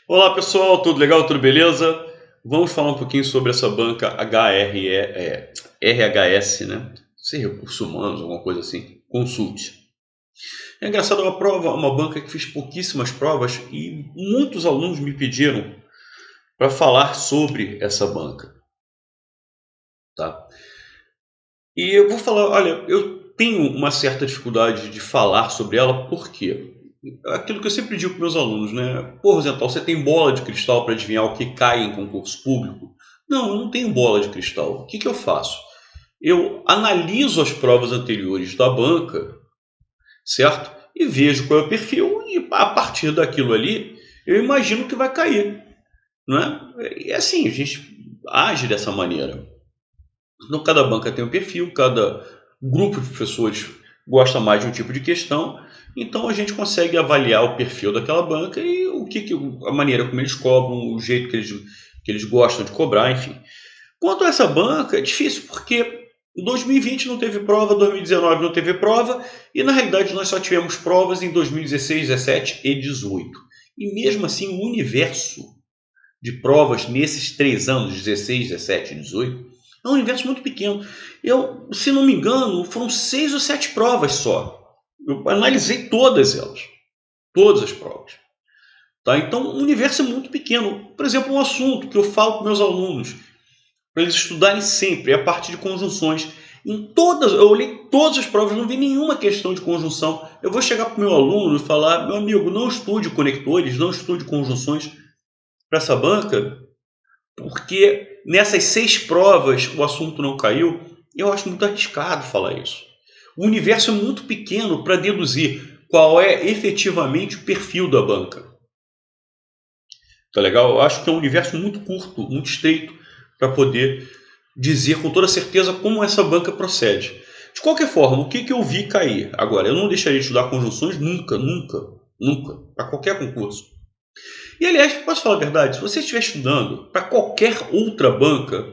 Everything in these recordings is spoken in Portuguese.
Olá pessoal, tudo legal? Tudo beleza? Vamos falar um pouquinho sobre essa banca RHS, né? Sem recursos humanos, alguma coisa assim. Consult. É engraçado, uma banca que fez pouquíssimas provas e muitos alunos me pediram para falar sobre essa banca, tá? E eu vou falar, olha, eu tenho uma certa dificuldade de falar sobre ela, por quê? Aquilo que eu sempre digo para meus alunos, né? Pô, Rosenthal, você tem bola de cristal para adivinhar o que cai em concurso público? Não, eu não tenho bola de cristal. O que, que eu faço? Eu analiso as provas anteriores da banca, certo? E vejo qual é o perfil e a partir daquilo ali eu imagino que vai cair, não é? E assim, a gente age dessa maneira. Então cada banca tem um perfil, cada grupo de professores gosta mais de um tipo de questão, então a gente consegue avaliar o perfil daquela banca e a maneira como eles cobram, o jeito que eles gostam de cobrar, enfim. Quanto a essa banca, é difícil porque 2020 não teve prova, 2019 não teve prova, e na realidade nós só tivemos provas em 2016, 17 e 18. E mesmo assim o universo de provas nesses 3 anos, 16, 17 e 18, é um universo muito pequeno. Eu, se não me engano, foram 6 ou 7 provas só. Eu analisei todas elas, todas as provas. Tá? Então, o universo é muito pequeno. Por exemplo, um assunto que eu falo para meus alunos, para eles estudarem sempre, é a parte de conjunções. Eu olhei todas as provas, não vi nenhuma questão de conjunção. Eu vou chegar para o meu aluno e falar, meu amigo, não estude conectores, não estude conjunções para essa banca, porque nessas 6 provas o assunto não caiu. Eu acho muito arriscado falar isso. O universo é muito pequeno para deduzir qual é efetivamente o perfil da banca. Tá legal? Eu acho que é um universo muito curto, muito estreito, para poder dizer com toda certeza como essa banca procede. De qualquer forma, o que eu vi cair? Agora, eu não deixaria de estudar conjunções nunca, nunca, nunca, para qualquer concurso. E aliás, posso falar a verdade, se você estiver estudando para qualquer outra banca,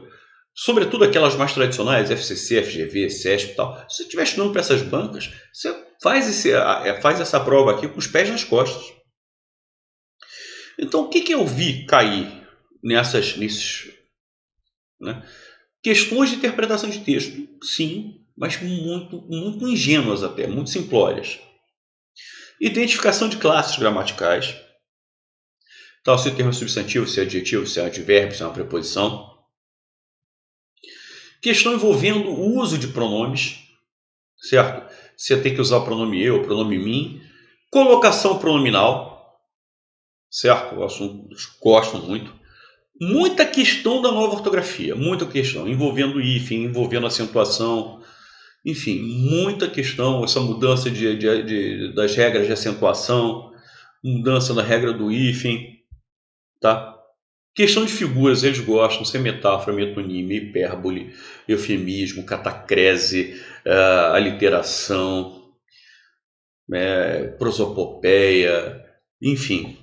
sobretudo aquelas mais tradicionais, FCC, FGV, CESP e tal, se você estiver estudando para essas bancas, você faz essa prova aqui com os pés nas costas. Então, o que eu vi cair nesses, né? Questões de interpretação de texto, sim, mas muito, muito ingênuas até, muito simplórias. Identificação de classes gramaticais, tal, se o termo é substantivo, se é adjetivo, se é advérbio, se é uma preposição. Questão envolvendo o uso de pronomes, certo? Você tem que usar o pronome eu, o pronome mim. Colocação pronominal, certo? O assunto gostam muito. Muita questão da nova ortografia, muita questão envolvendo hífen, envolvendo acentuação, enfim, muita questão, essa mudança das regras de acentuação, mudança da regra do hífen, tá? Questão de figuras, eles gostam, sem metáfora, metonímia, hipérbole, eufemismo, catacrese, aliteração, prosopopeia, enfim,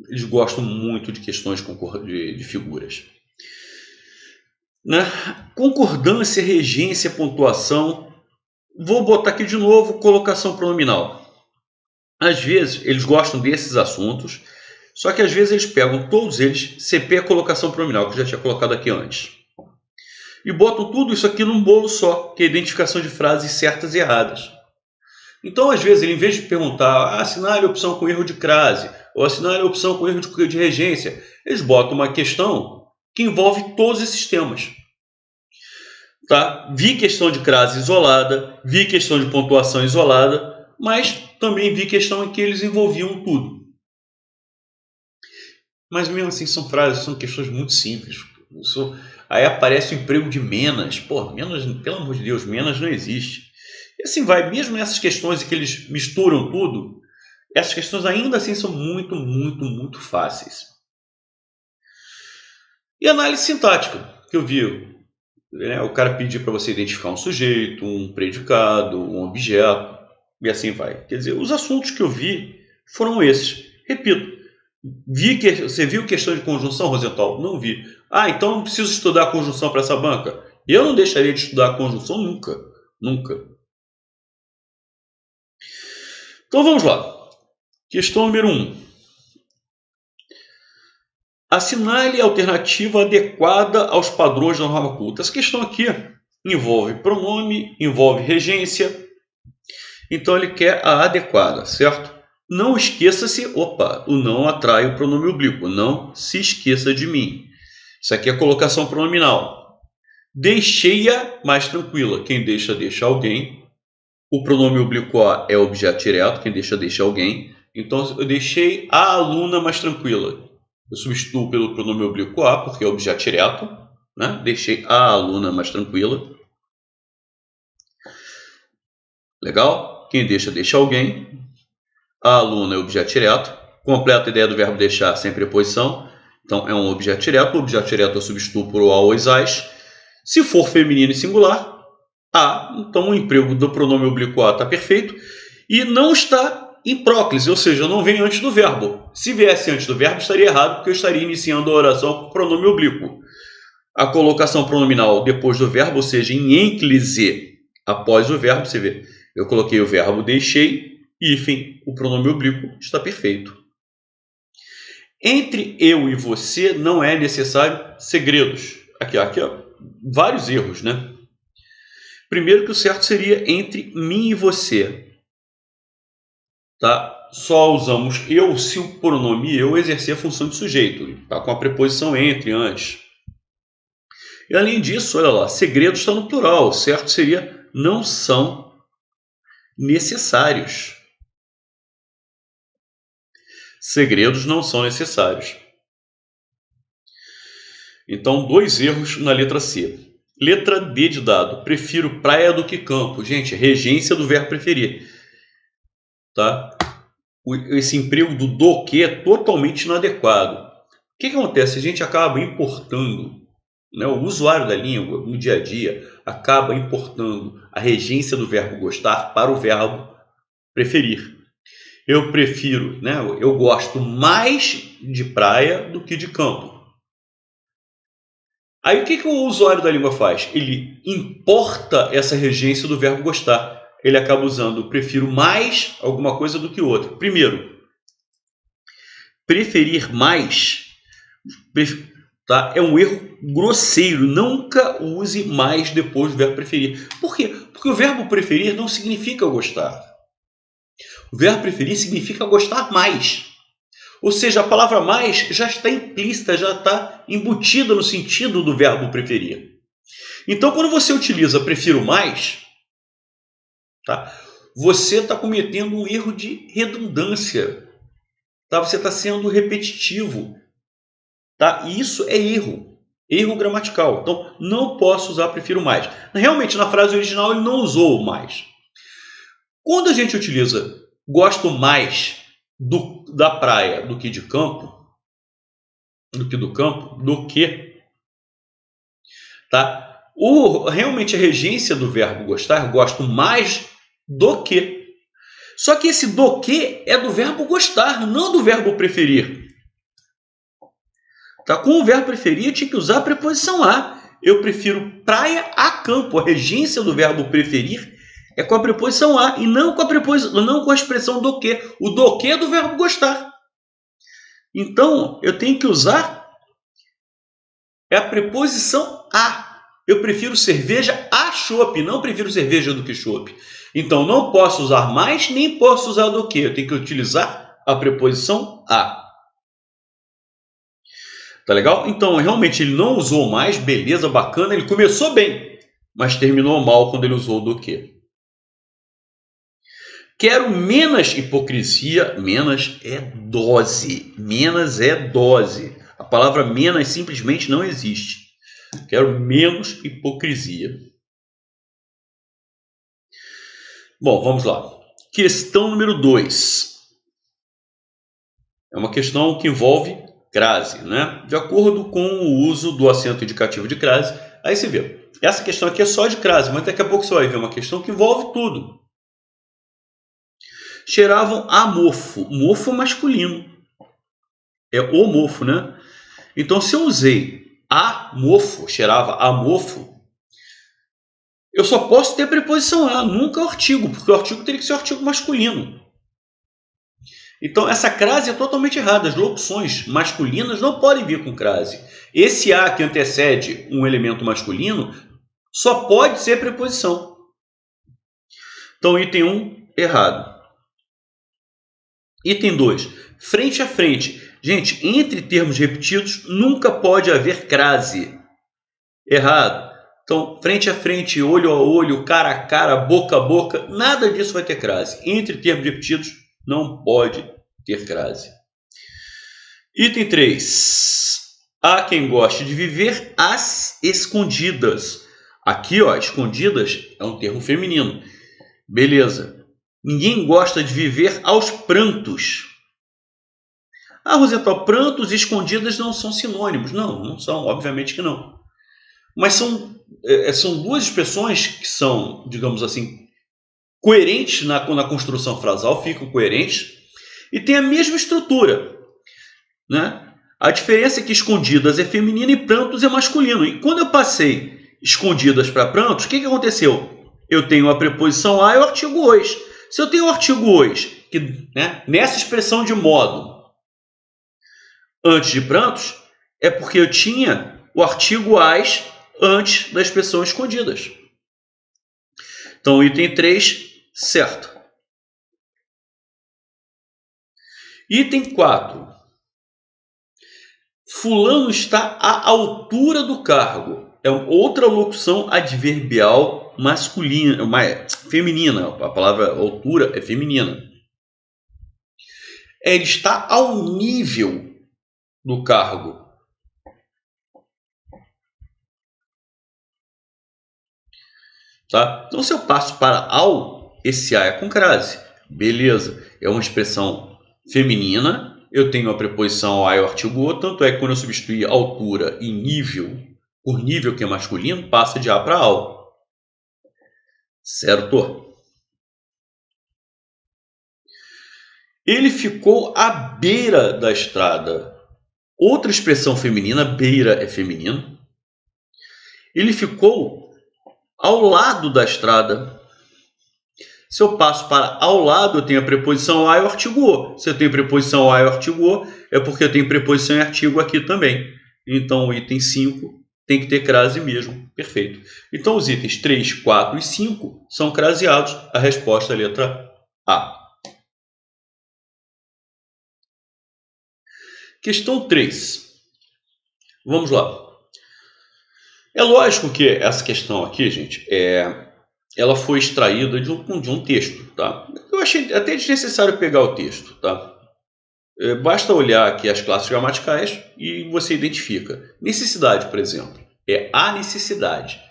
eles gostam muito de questões de figuras. Né? Concordância, regência, pontuação. Vou botar aqui de novo colocação pronominal. Às vezes eles gostam desses assuntos, só que às vezes eles pegam todos eles, CP é colocação pronominal, que eu já tinha colocado aqui antes, e botam tudo isso aqui num bolo só, que é a identificação de frases certas e erradas. Então, às vezes, ele, em vez de perguntar, assinale a opção com erro de crase, ou assinale a opção com erro de regência, eles botam uma questão que envolve todos esses temas. Tá? Vi questão de crase isolada, vi questão de pontuação isolada, mas também vi questão em que eles envolviam tudo. Mas mesmo assim são questões muito simples. Aí aparece o emprego de Menas. Pô, Menas, pelo amor de Deus, Menas não existe. E assim vai, mesmo nessas questões em que eles misturam tudo, essas questões ainda assim são muito, muito, muito fáceis. E análise sintática, que eu vi, né? O cara pedir para você identificar um sujeito, um predicado, um objeto, e assim vai. Quer dizer, os assuntos que eu vi foram esses. Repito, você viu questão de conjunção, Rosenthal? Não vi. Ah, então não preciso estudar a conjunção para essa banca? Eu não deixaria de estudar a conjunção nunca. Nunca. Então vamos lá. Questão número 1. Assinale a alternativa adequada aos padrões da norma culta. Essa questão aqui envolve pronome, envolve regência. Então ele quer a adequada, certo? Não esqueça-se, o não atrai o pronome oblíquo. Não se esqueça de mim. Isso aqui é colocação pronominal. Deixei-a mais tranquila. Quem deixa alguém. O pronome oblíquo a é objeto direto. Quem deixa alguém. Então eu deixei a aluna mais tranquila. Eu substituo pelo pronome oblíquo a, porque é objeto direto. Né? Deixei a aluna mais tranquila. Legal? Quem deixa alguém. A aluna é objeto direto. Completa a ideia do verbo deixar sem preposição. Então é um objeto direto. O objeto direto eu substituo por o a ou as. Se for feminino e singular, a. Então o emprego do pronome oblíquo a está perfeito. E não está em próclise, ou seja, não vem antes do verbo. Se viesse antes do verbo, estaria errado, porque eu estaria iniciando a oração com pronome oblíquo. A colocação pronominal depois do verbo, ou seja, em ênclise após o verbo, você vê, eu coloquei o verbo deixei, e, enfim, o pronome oblíquo está perfeito. Entre eu e você não é necessário segredos. Aqui ó, vários erros, né? Primeiro que o certo seria entre mim e você. Tá? Só usamos eu se o pronome eu exercer a função de sujeito. Tá? Com a preposição entre, antes. E além disso, olha lá, segredos está no plural. O certo seria não são necessários. Segredos não são necessários. Então, 2 erros na letra C. Letra D de dado. Prefiro praia do que campo. Gente, regência do verbo preferir. Tá? Esse emprego do que é totalmente inadequado. O que acontece? A gente acaba importando, né? O usuário da língua, no dia a dia, acaba importando a regência do verbo gostar para o verbo preferir. Eu prefiro, né? Eu gosto mais de praia do que de campo. Aí o que o usuário da língua faz? Ele importa essa regência do verbo gostar. Ele acaba usando prefiro mais alguma coisa do que outra. Primeiro, preferir mais tá? É um erro grosseiro. Nunca use mais depois do verbo preferir. Por quê? Porque o verbo preferir não significa gostar. O verbo preferir significa gostar mais. Ou seja, a palavra mais já está implícita, já está embutida no sentido do verbo preferir. Então, quando você utiliza prefiro mais, tá? Você está cometendo um erro de redundância. Tá? Você está sendo repetitivo. Tá? E isso é erro. Erro gramatical. Então, não posso usar prefiro mais. Realmente, na frase original, ele não usou o mais. Quando a gente utiliza gosto mais da praia do que de campo, tá? Realmente a regência do verbo gostar, gosto mais do que. Só que esse do que é do verbo gostar, não do verbo preferir. Tá? Com o verbo preferir, eu tinha que usar a preposição a. Eu prefiro praia a campo. A regência do verbo preferir é com a preposição a e não com a expressão do que. O do que é do verbo gostar. Então, eu tenho que usar a preposição a. Eu prefiro cerveja a chopp, não prefiro cerveja do que chopp. Então, não posso usar mais, nem posso usar do que. Eu tenho que utilizar a preposição a. Tá legal? Então, realmente, ele não usou mais, beleza, bacana. Ele começou bem, mas terminou mal quando ele usou do que. Quero menos hipocrisia. Menos é dose. Menos é dose. A palavra menos simplesmente não existe. Quero menos hipocrisia. Bom, vamos lá. Questão número 2. É uma questão que envolve crase, né? De acordo com o uso do acento indicativo de crase. Aí você vê. Essa questão aqui é só de crase, mas daqui a pouco você vai ver uma questão que envolve tudo. Cheiravam a mofo. Mofo masculino. É o mofo, né? Então, se eu usei a mofo, cheirava a mofo, eu só posso ter a preposição a, nunca o artigo, porque o artigo teria que ser o artigo masculino. Então, essa crase é totalmente errada. As locuções masculinas não podem vir com crase. Esse a que antecede um elemento masculino só pode ser preposição. Então, item 1, errado. Item 2, frente a frente. Gente, entre termos repetidos nunca pode haver crase. Errado. Então, frente a frente, olho a olho, cara a cara, boca a boca, nada disso vai ter crase. Entre termos repetidos não pode ter crase. Item 3. Há quem goste de viver às escondidas. Aqui, ó, escondidas é um termo feminino. Beleza. Ninguém gosta de viver aos prantos. Ah, Rosenthal, prantos e escondidas não são sinônimos. Não, não são, obviamente que não. Mas são duas expressões que são, digamos assim, coerentes na construção frasal, ficam coerentes, e tem a mesma estrutura, né? A diferença é que escondidas é feminino e prantos é masculino. E quando eu passei escondidas para prantos, o que aconteceu? Eu tenho a preposição a e o artigo os. Se eu tenho o artigo os, que, né, nessa expressão de modo antes de prantos, é porque eu tinha o artigo as antes da expressão escondidas. Então, item 3, certo. Item 4. Fulano está à altura do cargo. É outra locução adverbial masculina, feminina. A palavra altura é feminina. Ele está ao nível do cargo. Tá? Então, se eu passo para ao, esse a é com crase. Beleza. É uma expressão feminina. Eu tenho a preposição a e o artigo o. Tanto é que quando eu substituir altura e nível por nível, que é masculino, passa de a para ao. Certo? Ele ficou à beira da estrada. Outra expressão feminina, beira é feminino. Ele ficou ao lado da estrada. Se eu passo para ao lado, eu tenho a preposição a e o artigo o. Se eu tenho preposição a e o artigo o, é porque eu tenho preposição e artigo aqui também. Então, o item 5 tem que ter crase mesmo. Perfeito. Então, os itens 3, 4 e 5 são craseados. A resposta é a letra A. Questão 3. Vamos lá. É lógico que essa questão aqui, gente, ela foi extraída de um texto, tá? Eu achei até desnecessário pegar o texto, tá? Basta olhar aqui as classes gramaticais e você identifica. Necessidade, por exemplo, é a necessidade.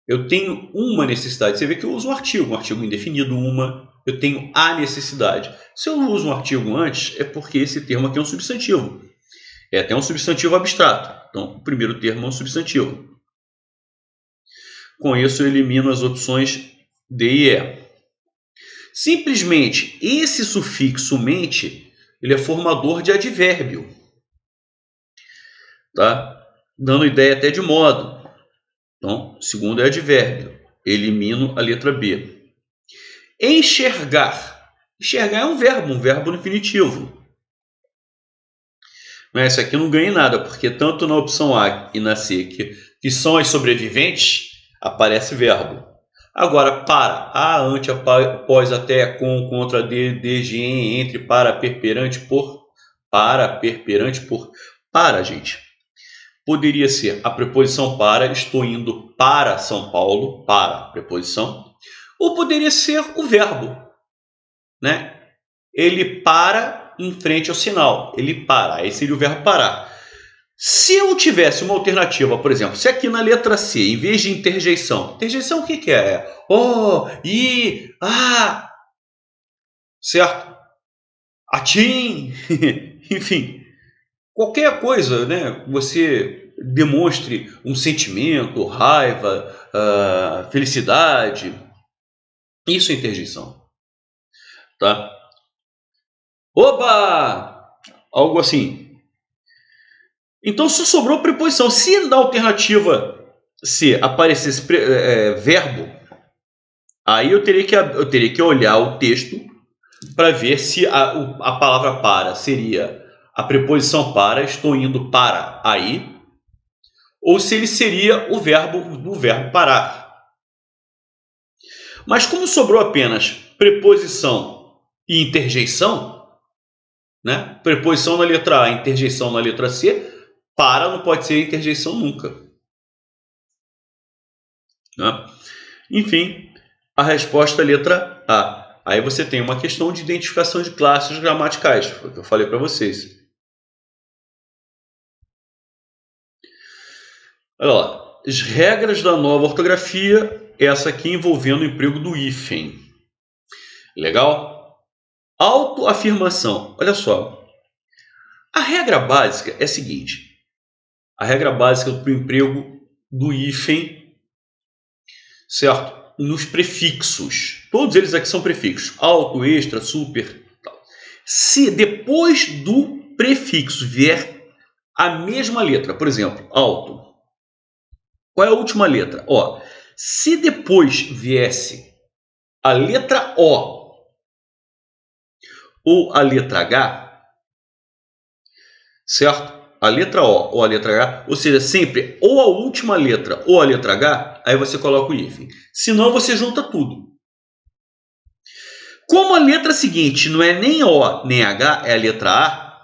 Eu tenho uma necessidade. Você vê que eu uso um artigo indefinido, uma. Eu tenho a necessidade. Se eu uso um artigo antes, é porque esse termo aqui é um substantivo. É até um substantivo abstrato. Então, o primeiro termo é um substantivo. Com isso, eu elimino as opções D e E. Simplesmente, esse sufixo mente, ele é formador de advérbio. Tá? Dando ideia até de modo. Então, segundo é advérbio. Elimino a letra B. Enxergar. Enxergar é um verbo no infinitivo. Mas esse aqui não ganha nada, porque tanto na opção A e na C, que são as sobreviventes, aparece verbo. Agora, para, a, ante, após, até, com, contra, desde, entre, para, perperante, por, para, gente. Poderia ser a preposição para, estou indo para São Paulo, para, preposição. Ou poderia ser o verbo, né? Ele para em frente ao sinal. Ele para. Aí seria o verbo parar. Se eu tivesse uma alternativa, por exemplo, se aqui na letra C, em vez de interjeição, interjeição o que é? É oh, i, ah, certo? Atim, enfim, qualquer coisa, né? Você demonstre um sentimento, raiva, felicidade. Isso é interjeição, tá? Oba! Algo assim. Então, só sobrou preposição. Se na alternativa C aparecesse verbo, aí eu teria que olhar o texto para ver se a palavra para seria a preposição para, estou indo para aí, ou se ele seria o verbo parar. Mas como sobrou apenas preposição e interjeição, né? Preposição na letra A, interjeição na letra C, para não pode ser interjeição nunca. Né? Enfim, a resposta é a letra A. Aí você tem uma questão de identificação de classes gramaticais, foi o que eu falei para vocês. Olha lá, as regras da nova ortografia, essa aqui envolvendo o emprego do hífen. Legal? Autoafirmação. Olha só, a regra básica é a seguinte. A regra básica para o emprego do hífen, certo? Nos prefixos. Todos eles aqui são prefixos. Alto, extra, super. Tal. Se depois do prefixo vier a mesma letra, por exemplo, alto. Qual é a última letra? Ó, se depois viesse a letra O ou a letra H, certo? A letra O ou a letra H, ou seja, sempre ou a última letra ou a letra H, aí você coloca o hífen. Senão você junta tudo. Como a letra seguinte não é nem O nem H, é a letra A,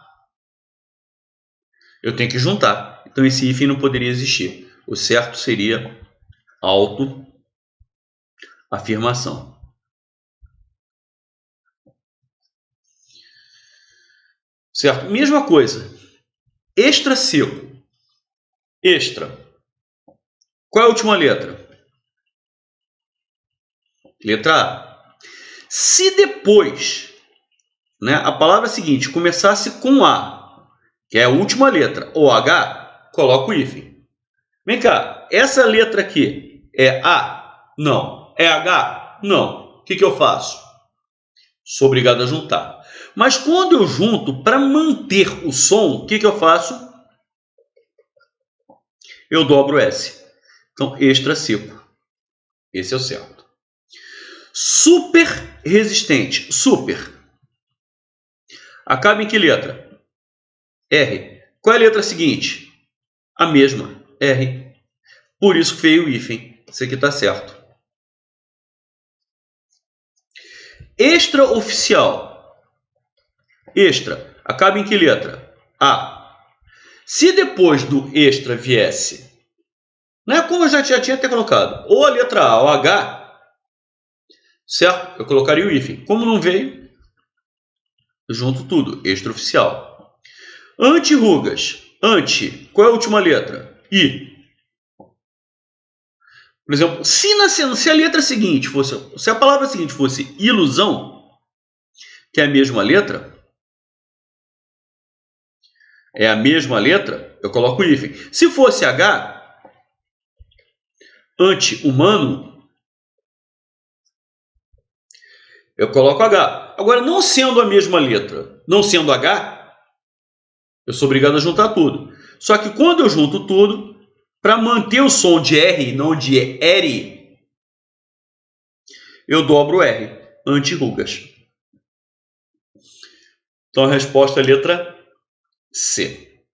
eu tenho que juntar. Então esse hífen não poderia existir. O certo seria autoafirmação. Certo? Mesma coisa. Extra seco. Extra. Qual é a última letra? Letra A. Se depois, né, a palavra seguinte começasse com A, que é a última letra, ou H, coloca o hífen. Vem cá, essa letra aqui é A? Não. É H? Não. O que eu faço? Sou obrigado a juntar. Mas quando eu junto, para manter o som, o que eu faço? Eu dobro S. Então, extra seco. Esse é o certo. Super resistente. Super. Acaba em que letra? R. Qual é a letra seguinte? A mesma. R. Por isso que veio o hífen. Isso aqui está certo. Extraoficial. Extra. Acaba em que letra? A. Se depois do extra viesse, né, como eu já tinha até colocado, ou a letra A ou H, certo? Eu colocaria o hífen. Como não veio, eu junto tudo. Extraoficial. Anti-rugas. Anti. Qual é a última letra? I. Por exemplo, se a letra seguinte fosse, se a palavra seguinte fosse ilusão, que é a mesma letra, eu coloco o hífen. Se fosse H, anti-humano, eu coloco H. Agora, não sendo a mesma letra, não sendo H, eu sou obrigado a juntar tudo. Só que quando eu junto tudo, para manter o som de R, não de R, eu dobro R, anti-rugas. Então a resposta é a letra C.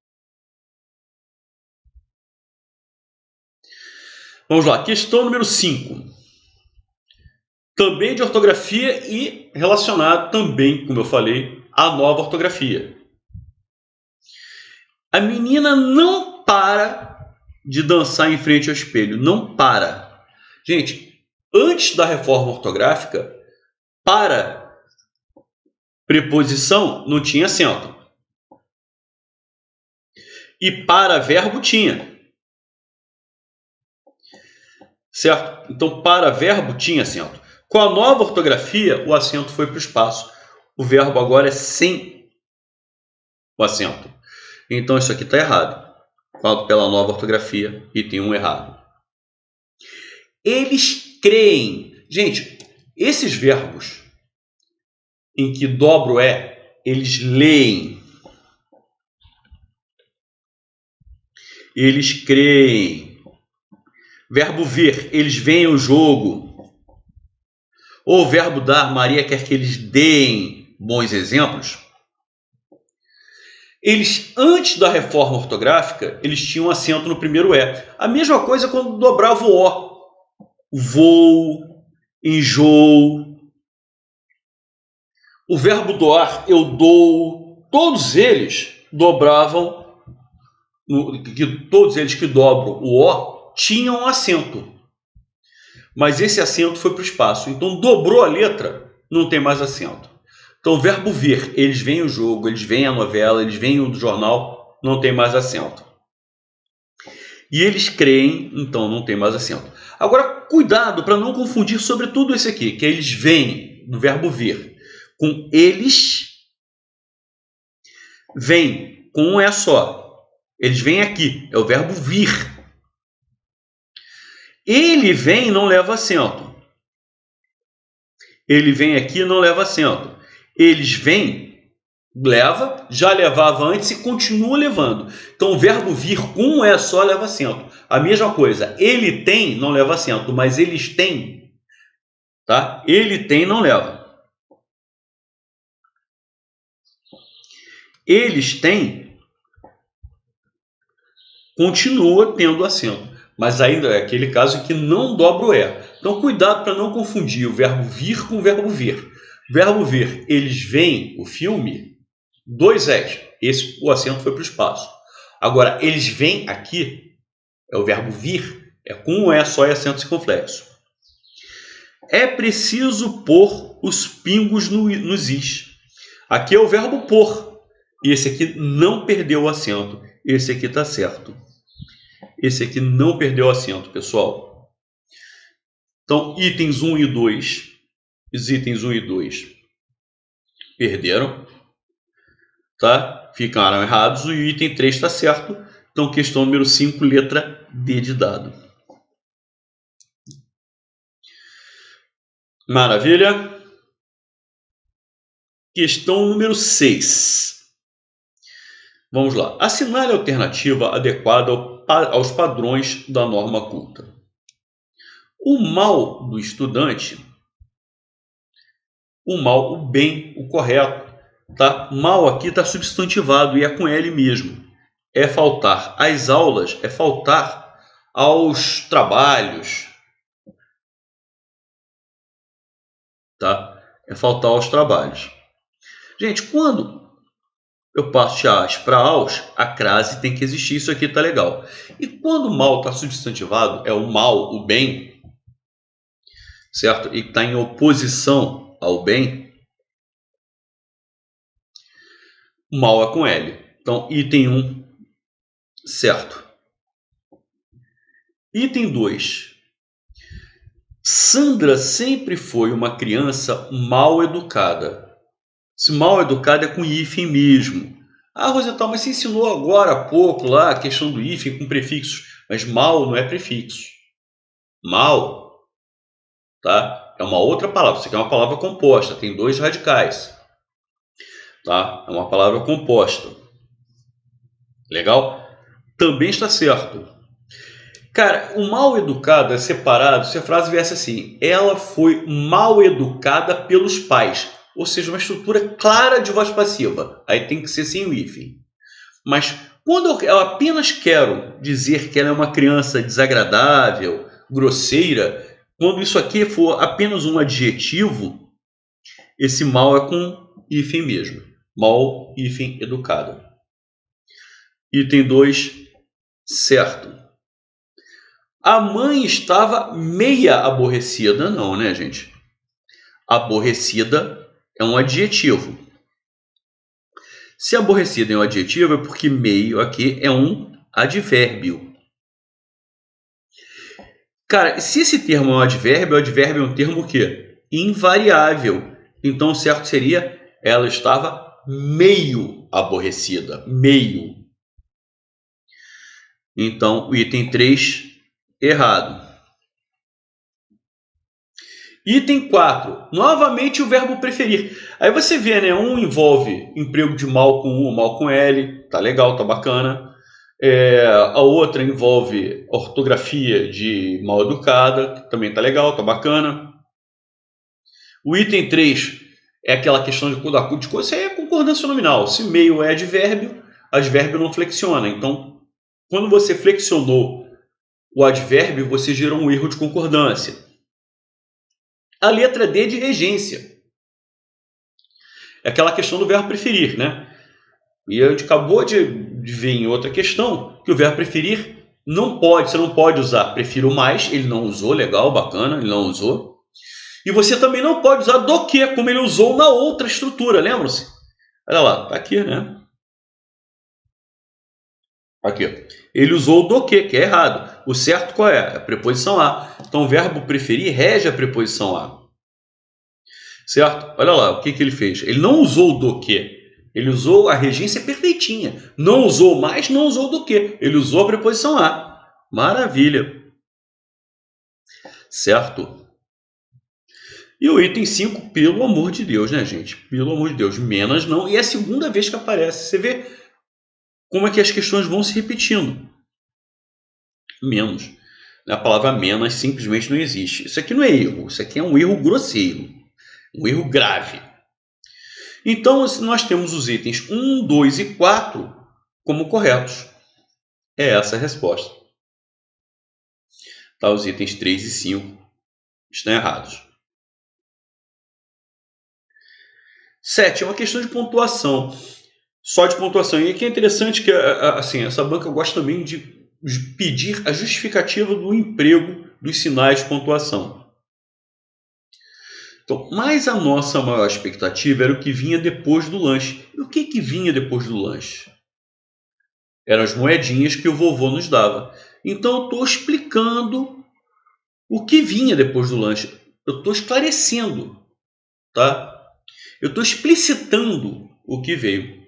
Vamos lá, questão número 5. Também de ortografia e relacionado também, como eu falei, à nova ortografia. A menina não para de dançar em frente ao espelho. Não para. Gente, antes da reforma ortográfica, para preposição não tinha acento. E para verbo tinha. Certo? Então, para verbo tinha acento. Com a nova ortografia, o acento foi para o espaço. O verbo agora é sem o acento. Então, isso aqui está errado. Falo pela nova ortografia e tem um errado. Eles creem. Gente, esses verbos em que dobro é, eles leem. Eles creem. Verbo ver, eles veem o jogo. ou o verbo dar, Maria quer que eles deem bons exemplos, eles, antes da reforma ortográfica, eles tinham acento no primeiro E. A mesma coisa quando dobrava o O. Vou, enjoo. O verbo doar, eu dou. Todos eles dobravam, todos eles que dobram o O tinham acento. Mas esse acento foi para o espaço. Então dobrou a letra, não tem mais acento. Então o verbo ver, eles veem o jogo, eles veem a novela, eles veem o jornal, não tem mais acento. E eles creem, então não tem mais acento. Agora, cuidado para não confundir sobretudo esse aqui, que eles veem, do verbo ver, com eles, vem com um é só. Eles vêm aqui, é o verbo vir. Ele vem não leva acento. Ele vem aqui não leva acento. Eles vêm, leva, já levava antes e continua levando. Então o verbo vir com um é só leva acento. A mesma coisa, ele tem não leva acento, mas eles têm, tá? Ele tem não leva. Eles têm, continua tendo acento. Mas ainda é aquele caso em que não dobra o E. Então cuidado para não confundir o verbo vir com o verbo ver. Verbo ver, eles veem o filme, dois E's. O acento foi para o espaço. Agora, eles vêm aqui, é o verbo vir, é com um E só e acento circunflexo. É preciso pôr os pingos nos is. Aqui é o verbo pôr. E esse aqui não perdeu o acento. Esse aqui está certo. Esse aqui não perdeu o acento, pessoal. Então, itens 1 e 2. Os itens 1 e 2 perderam. Tá? Ficaram errados. O item 3 está certo. Então, questão número 5, letra D de dado. Maravilha. Questão número 6. Vamos lá. Assinale a alternativa adequada aos padrões da norma culta. O mal do estudante, o mal, o bem, o correto. Tá? Mal aqui está substantivado e é com L mesmo. É faltar às aulas, é faltar aos trabalhos. Tá? É faltar aos trabalhos. Gente, quando eu passo de as para aos, a crase tem que existir. Isso aqui tá legal. E quando o mal está substantivado, é o mal, o bem, certo? E está em oposição ao bem, o mal é com L. Então, item 1, certo. Item 2. Sandra sempre foi uma criança mal educada. Se mal educada é com hífen mesmo. Ah, Rosenthal, mas você ensinou agora há pouco lá a questão do hífen com prefixos. Mas mal não é prefixo. Mal, tá? É uma outra palavra. Isso aqui é uma palavra composta. Tem dois radicais. Tá? É uma palavra composta. Legal? Também está certo. Cara, o mal educado é separado se a frase viesse assim: ela foi mal educada pelos pais. Ou seja, uma estrutura clara de voz passiva. Aí tem que ser sem o hífen. Mas quando eu apenas quero dizer que ela é uma criança desagradável, grosseira, quando isso aqui for apenas um adjetivo, esse mal é com hífen mesmo. Mal, hífen, educada. Item 2, certo. A mãe estava meia aborrecida. Não, né, gente? Aborrecida é um adjetivo. Se aborrecida é um adjetivo, é porque meio aqui é um advérbio. Cara, se esse termo é um advérbio, o advérbio é um termo o quê? Invariável. Então, o certo seria, ela estava meio aborrecida. Meio. Então, o item 3, errado. Item 4, novamente o verbo preferir. Aí você vê, né? Um envolve emprego de mal com U, mal com L. Tá legal, tá bacana. A outra envolve ortografia de mal educada, que também tá legal, tá bacana. O item 3 é aquela questão de coisa, isso aí é concordância nominal. Se meio é advérbio, advérbio não flexiona. Então, quando você flexionou o advérbio, você gerou um erro de concordância. A letra D é de regência. É aquela questão do verbo preferir, né? E a gente acabou de ver em outra questão que o verbo preferir não pode, você não pode usar prefiro mais, ele não usou, legal, bacana, ele não usou. E você também não pode usar do que, como ele usou na outra estrutura, lembram-se? Olha lá, tá aqui, né? Aqui. Ele usou do que é errado. O certo qual é? A preposição a. Então o verbo preferir rege a preposição a. Certo? Olha lá, o que ele fez? Ele não usou do que. Ele usou a regência perfeitinha. Não usou mais, não usou do que. Ele usou a preposição a. Maravilha. Certo? E o item 5, pelo amor de Deus, né, gente? Pelo amor de Deus. Menos não. E é a segunda vez que aparece. Você vê como é que as questões vão se repetindo. Menos. A palavra menos simplesmente não existe. Isso aqui não é erro. Isso aqui é um erro grosseiro. Um erro grave. Então, nós temos os itens 1, 2 e 4 como corretos. É essa a resposta. Tá, os itens 3 e 5 estão errados. 7 é uma questão de pontuação. Só de pontuação. E aqui é interessante que assim, essa banca gosta também de pedir a justificativa do emprego dos sinais de pontuação. Então, mas a nossa maior expectativa era o que vinha depois do lanche. E o que vinha depois do lanche? Eram as moedinhas que o vovô nos dava. Então eu estou explicando o que vinha depois do lanche. Eu estou esclarecendo, tá? Eu estou explicitando o que veio.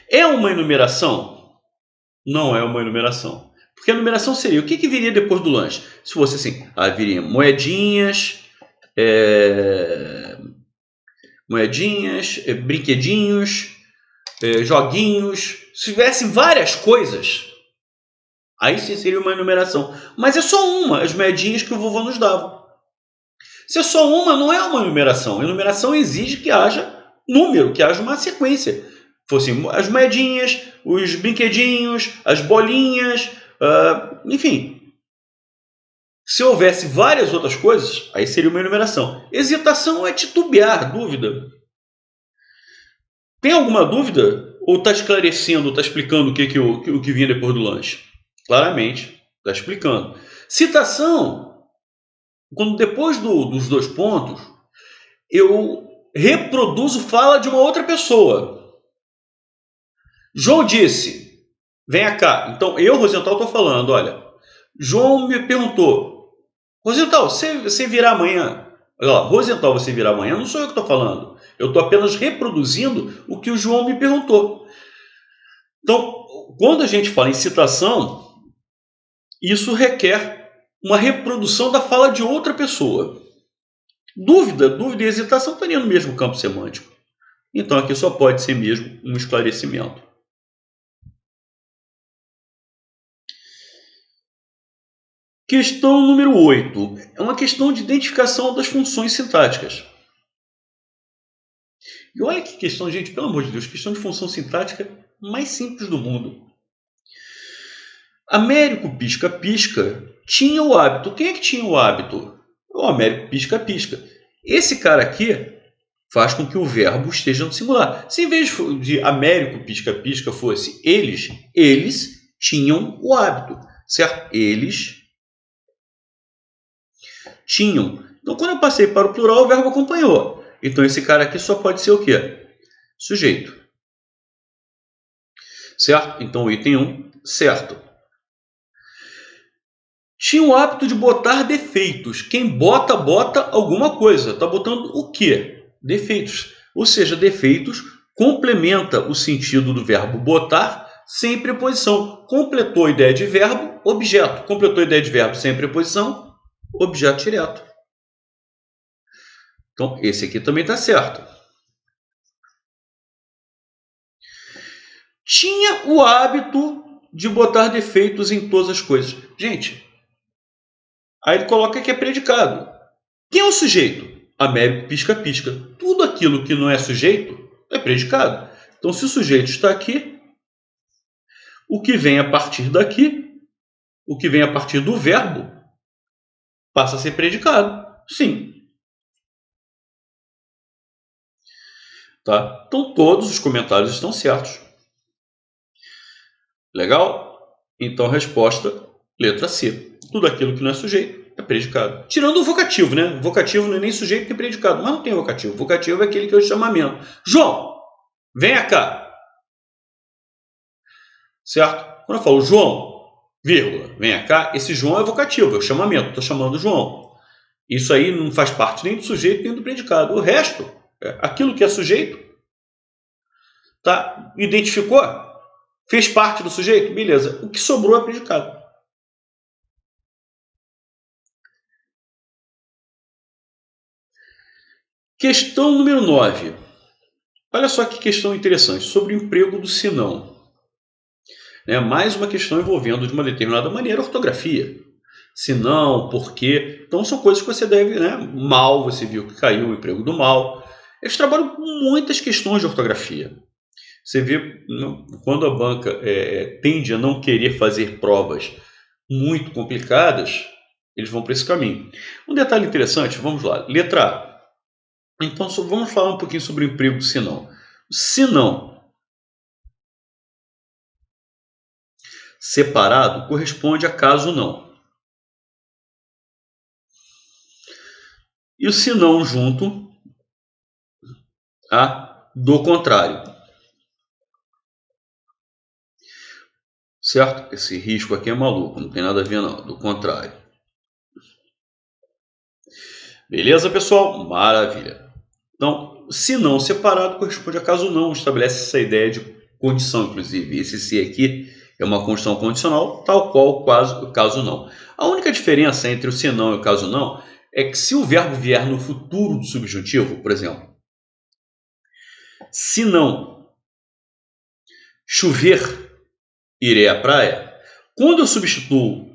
É uma enumeração? Não é uma enumeração. Porque a enumeração seria, o que viria depois do lanche? Se fosse assim, viria moedinhas, brinquedinhos, joguinhos. Se tivesse várias coisas, aí sim seria uma enumeração. Mas é só uma, as moedinhas que o vovô nos dava. Se é só uma, não é uma enumeração. A enumeração exige que haja número, que haja uma sequência. Fossem as moedinhas, os brinquedinhos, as bolinhas, enfim. Se houvesse várias outras coisas, aí seria uma enumeração. Hesitação é titubear, dúvida. Tem alguma dúvida? Ou está esclarecendo, está explicando o que vinha depois do lanche? Claramente, está explicando. Citação, quando depois dos 2 pontos, eu reproduzo fala de uma outra pessoa. João disse, venha cá. Então, eu, Rosenthal, estou falando, olha, João me perguntou, Rosenthal, você virá amanhã? Olha lá, Rosenthal, você virá amanhã? Não sou eu que estou falando. Eu estou apenas reproduzindo o que o João me perguntou. Então, quando a gente fala em citação, isso requer uma reprodução da fala de outra pessoa. Dúvida e hesitação estariam no mesmo campo semântico. Então, aqui só pode ser mesmo um esclarecimento. Questão número 8. É uma questão de identificação das funções sintáticas. E olha que questão, gente, pelo amor de Deus, questão de função sintática mais simples do mundo. Américo Pisca-Pisca tinha o hábito. Quem é que tinha o hábito? O Américo Pisca-Pisca. Esse cara aqui faz com que o verbo esteja no singular. Se em vez de Américo Pisca-Pisca fosse eles tinham o hábito, certo? Eles tinham. Então, quando eu passei para o plural, o verbo acompanhou. Então, esse cara aqui só pode ser o quê? Sujeito. Certo? Então, o item 1, certo. Tinha o hábito de botar defeitos. Quem bota alguma coisa. Está botando o quê? Defeitos. Ou seja, defeitos complementa o sentido do verbo botar sem preposição. Completou a ideia de verbo, objeto. Completou a ideia de verbo sem preposição, objeto direto. Então, esse aqui também está certo. Tinha o hábito de botar defeitos em todas as coisas. Gente, aí ele coloca que é predicado. Quem é o sujeito? Américo pisca-pisca. Tudo aquilo que não é sujeito é predicado. Então, se o sujeito está aqui, o que vem a partir daqui, o que vem a partir do verbo, passa a ser predicado. Sim. Tá? Então, todos os comentários estão certos. Legal? Então, a resposta, letra C. Tudo aquilo que não é sujeito é predicado. Tirando o vocativo, né? Vocativo não é nem sujeito nem predicado, mas não tem vocativo. Vocativo é aquele que é o chamamento. João, venha cá. Certo? Quando eu falo João, vírgula, venha cá, esse João é vocativo, é o chamamento. Estou chamando João. Isso aí não faz parte nem do sujeito nem do predicado. O resto, aquilo que é sujeito, tá? Identificou? Fez parte do sujeito? Beleza. O que sobrou é predicado. Questão número 9. Olha só que questão interessante. Sobre o emprego do senão. Mais uma questão envolvendo de uma determinada maneira a ortografia. Senão, porquê. Então são coisas que você deve... Mal, você viu que caiu o emprego do mal. Eles trabalham com muitas questões de ortografia. Você vê, quando a banca tende a não querer fazer provas muito complicadas, eles vão para esse caminho. Um detalhe interessante, vamos lá. Letra A. Então, vamos falar um pouquinho sobre o emprego do senão. Senão separado corresponde a caso não. E o senão junto a do contrário. Certo? Esse risco aqui é maluco, não tem nada a ver não, do contrário. Beleza, pessoal? Maravilha. Então, se não separado corresponde a caso não, estabelece essa ideia de condição, inclusive. Esse se aqui é uma condição condicional, tal qual o caso não. A única diferença entre o se não e o caso não é que se o verbo vier no futuro do subjuntivo, por exemplo, se não chover, irei à praia, quando eu substituo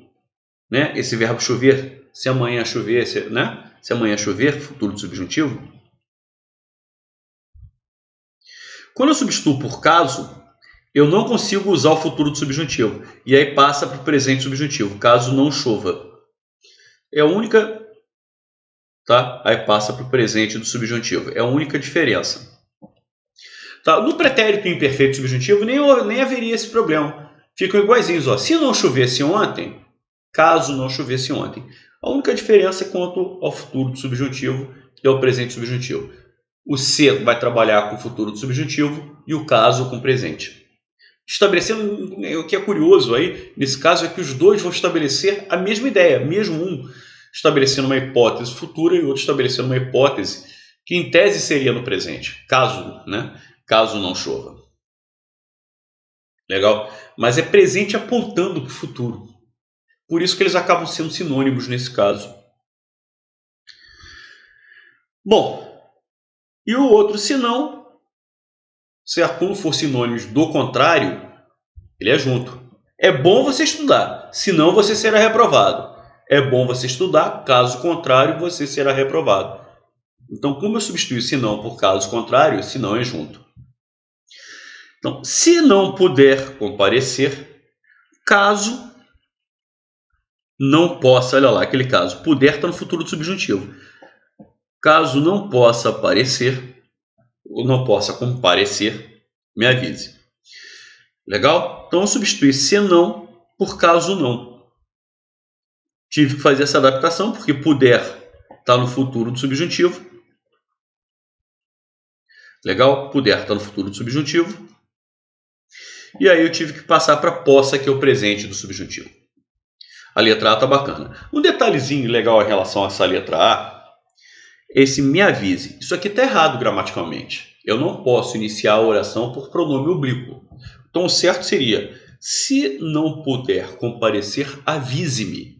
esse verbo chover, se amanhã chover, se amanhã chover, futuro do subjuntivo, quando eu substituo por caso, eu não consigo usar o futuro do subjuntivo. E aí passa para o presente subjuntivo, caso não chova. É a única... Tá? Aí passa para o presente do subjuntivo. É a única diferença. Tá? No pretérito imperfeito subjuntivo nem haveria esse problema. Ficam iguaizinhos. Ó. Se não chovesse ontem, caso não chovesse ontem. A única diferença é quanto ao futuro do subjuntivo e ao presente subjuntivo. O se vai trabalhar com o futuro do subjuntivo e o caso com o presente. Estabelecendo, o que é curioso aí, nesse caso, é que os dois vão estabelecer a mesma ideia, mesmo um estabelecendo uma hipótese futura e o outro estabelecendo uma hipótese que em tese seria no presente, caso não chova. Legal? Mas é presente apontando para o futuro. Por isso que eles acabam sendo sinônimos nesse caso. Bom, e o outro senão, certo? Quando for sinônimos do contrário, ele é junto. É bom você estudar, senão você será reprovado. É bom você estudar, caso contrário, você será reprovado. Então, como eu substituo senão por caso contrário, senão é junto. Então, se não puder comparecer, caso não possa, olha lá, aquele caso, puder está no futuro do subjuntivo. Caso não possa aparecer, ou não possa comparecer, me avise. Legal? Então, eu substituí senão por caso não. Tive que fazer essa adaptação, porque puder está no futuro do subjuntivo. Legal? Puder está no futuro do subjuntivo. E aí eu tive que passar para possa, que é o presente do subjuntivo. A letra A está bacana. Um detalhezinho legal em relação a essa letra A, esse me avise. Isso aqui está errado gramaticalmente. Eu não posso iniciar a oração por pronome oblíquo. Então o certo seria, se não puder comparecer, avise-me.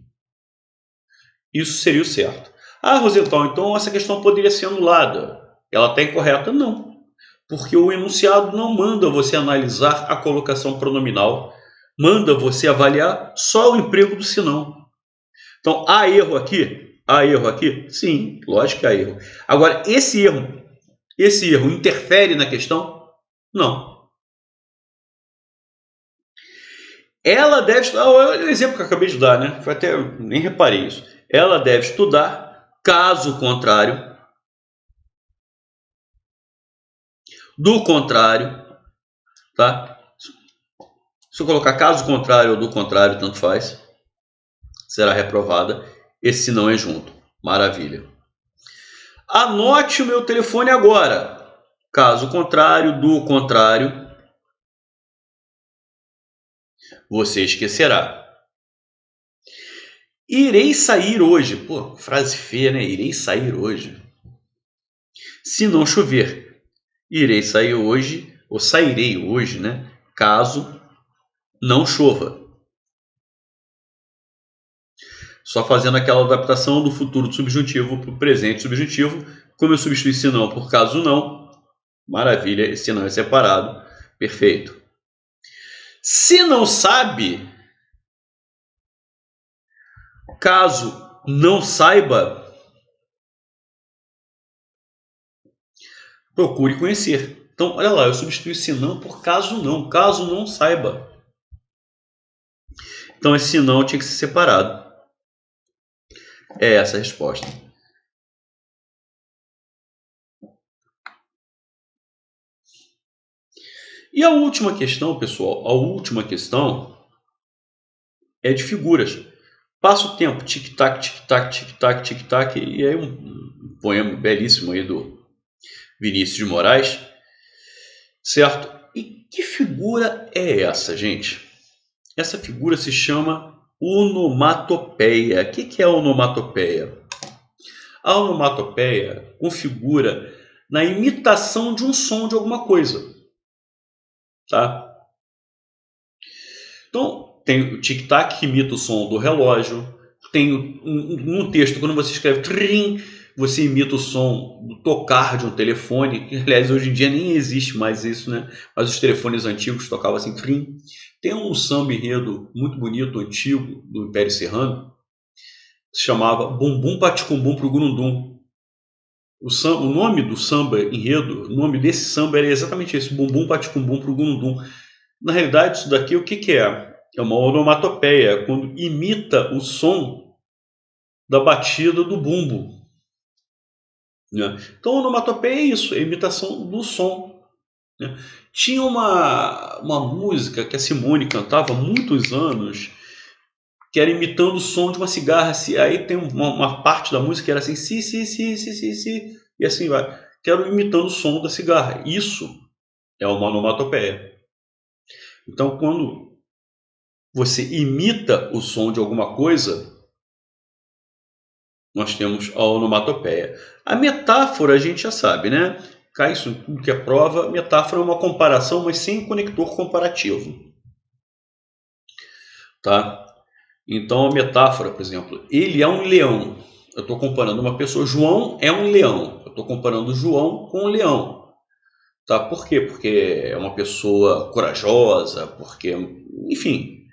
Isso seria o certo. Ah, Rosenthal, então essa questão poderia ser anulada. Ela está incorreta? Não. Porque o enunciado não manda você analisar a colocação pronominal. Manda você avaliar só o emprego do senão. Então, há erro aqui? Há erro aqui? Sim, lógico que há erro. Agora, esse erro interfere na questão? Não. Ela deve estudar, olha o exemplo que eu acabei de dar, né? Foi até, eu nem reparei isso. Ela deve estudar, caso contrário, do contrário, tá? Se eu colocar caso contrário ou do contrário, tanto faz, será reprovada. Esse não é junto. Maravilha. Anote o meu telefone agora. Caso contrário, do contrário, você esquecerá. Irei sair hoje. Pô, frase feia, né? Irei sair hoje. Se não chover. Irei sair hoje, ou sairei hoje, né? Caso não chova. Só fazendo aquela adaptação do futuro subjuntivo para o presente subjuntivo. Como eu substituí se não por caso não, maravilha, esse não é separado. Perfeito. Se não sabe, caso não saiba, procure conhecer. Então, olha lá, eu substituí se não por caso não saiba. Então, esse não tinha que ser separado. É essa a resposta. E a última questão, pessoal, a última questão é de figuras. Passa o tempo, tic-tac, tic-tac, tic-tac, tic-tac, e aí um poema belíssimo aí do Vinícius de Moraes, certo? E que figura é essa, gente? Essa figura se chama onomatopeia. O que é onomatopeia? A onomatopeia configura na imitação de um som de alguma coisa, tá? Então, tem o tic-tac que imita o som do relógio. Tem um texto, quando você escreve trim, você imita o som do tocar de um telefone. Que, aliás, hoje em dia nem existe mais isso, né? Mas os telefones antigos tocavam assim, trim. Tem um samba enredo muito bonito, antigo, do Império Serrano, que se chamava Bumbum Paticumbum pro Gurundum. O nome do samba enredo, o nome desse samba era exatamente esse, Bumbum Paticumbum pro Gurundum. Na realidade, isso daqui o que é? É uma onomatopeia, quando imita o som da batida do bumbo. Né? Então, onomatopeia é isso, é a imitação do som. Né? Tinha uma música que a Simone cantava há muitos anos, que era imitando o som de uma cigarra. Aí tem uma parte da música que era assim, si, e assim vai. Que era imitando o som da cigarra. Isso é uma onomatopeia. Então, quando você imita o som de alguma coisa, nós temos a onomatopeia. A metáfora a gente já sabe, né? Cai isso em tudo que é prova. Metáfora é uma comparação, mas sem conector comparativo. Tá? Então, a metáfora, por exemplo, ele é um leão. Eu estou comparando uma pessoa. João é um leão. Eu estou comparando João com um leão. Tá? Por quê? Porque é uma pessoa corajosa, porque, enfim,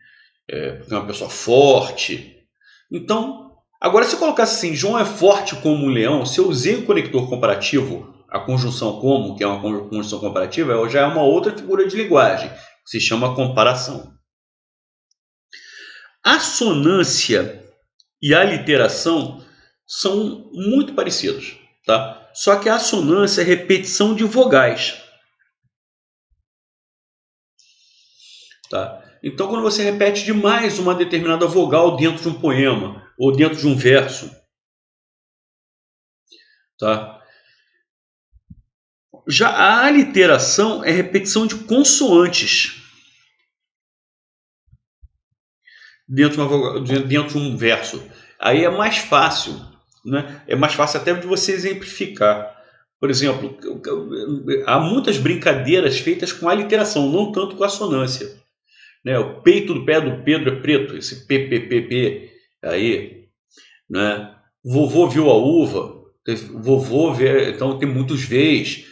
porque é uma pessoa forte. Então, agora se eu colocasse assim, João é forte como um leão, se eu usei o conector comparativo, a conjunção como, que é uma conjunção comparativa, já é uma outra figura de linguagem, que se chama comparação. A sonância e a aliteração são muito parecidos, tá? Só que a assonância é repetição de vogais. Tá? Então, quando você repete demais uma determinada vogal dentro de um poema ou dentro de um verso, tá? Já a aliteração é repetição de consoantes dentro de um verso. Aí é mais fácil, né? É mais fácil até de você exemplificar. Por exemplo, há muitas brincadeiras feitas com aliteração, não tanto com assonância. Né? O peito do pé do Pedro é preto, esse PPPP aí, né? Vovô viu a uva, vovô vê, então tem muitos Vs.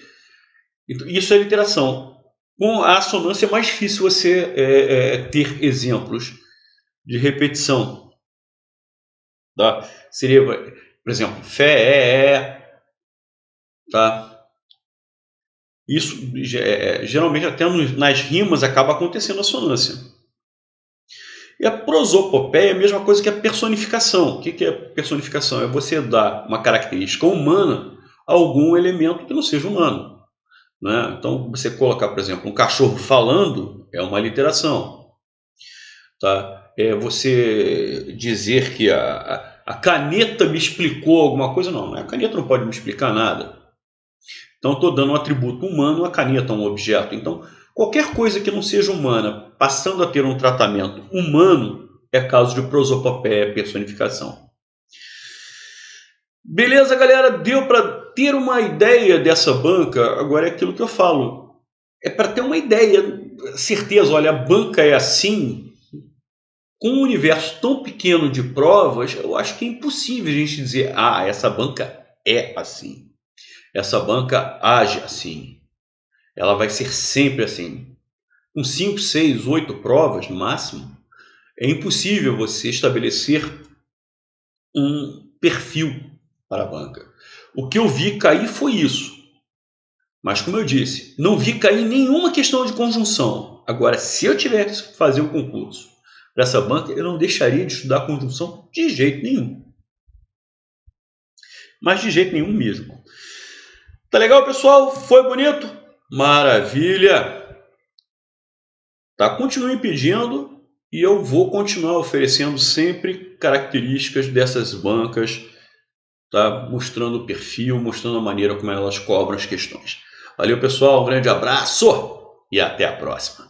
Isso é literação. Com a assonância é mais difícil você ter exemplos de repetição. Tá? Seria Por exemplo, fé, tá? Isso geralmente até nas rimas acaba acontecendo assonância. E a prosopopeia é a mesma coisa que a personificação. O que é personificação? É você dar uma característica humana a algum elemento que não seja humano, né? Então, você colocar, por exemplo, um cachorro falando é uma literação. Tá? É você dizer que a caneta me explicou alguma coisa. Não, a caneta não pode me explicar nada. Então, estou dando um atributo humano à caneta, um objeto. Então, qualquer coisa que não seja humana, passando a ter um tratamento humano, é caso de prosopopeia, personificação. Beleza, galera? Deu para ter uma ideia dessa banca? Agora é aquilo que eu falo. É para ter uma ideia, certeza, olha, a banca é assim. Com um universo tão pequeno de provas, eu acho que é impossível a gente dizer, ah, essa banca é assim. Essa banca age assim. Ela vai ser sempre assim. Com 5, 6, 8 provas no máximo, é impossível você estabelecer um perfil para a banca. O que eu vi cair foi isso. Mas, como eu disse, não vi cair nenhuma questão de conjunção. Agora, se eu tivesse que fazer um concurso para essa banca, eu não deixaria de estudar conjunção de jeito nenhum. Mas de jeito nenhum mesmo. Tá legal, pessoal? Foi bonito? Maravilha! Tá? Continuem pedindo e eu vou continuar oferecendo sempre características dessas bancas, tá? Mostrando o perfil, mostrando a maneira como elas cobram as questões. Valeu, pessoal, um grande abraço e até a próxima.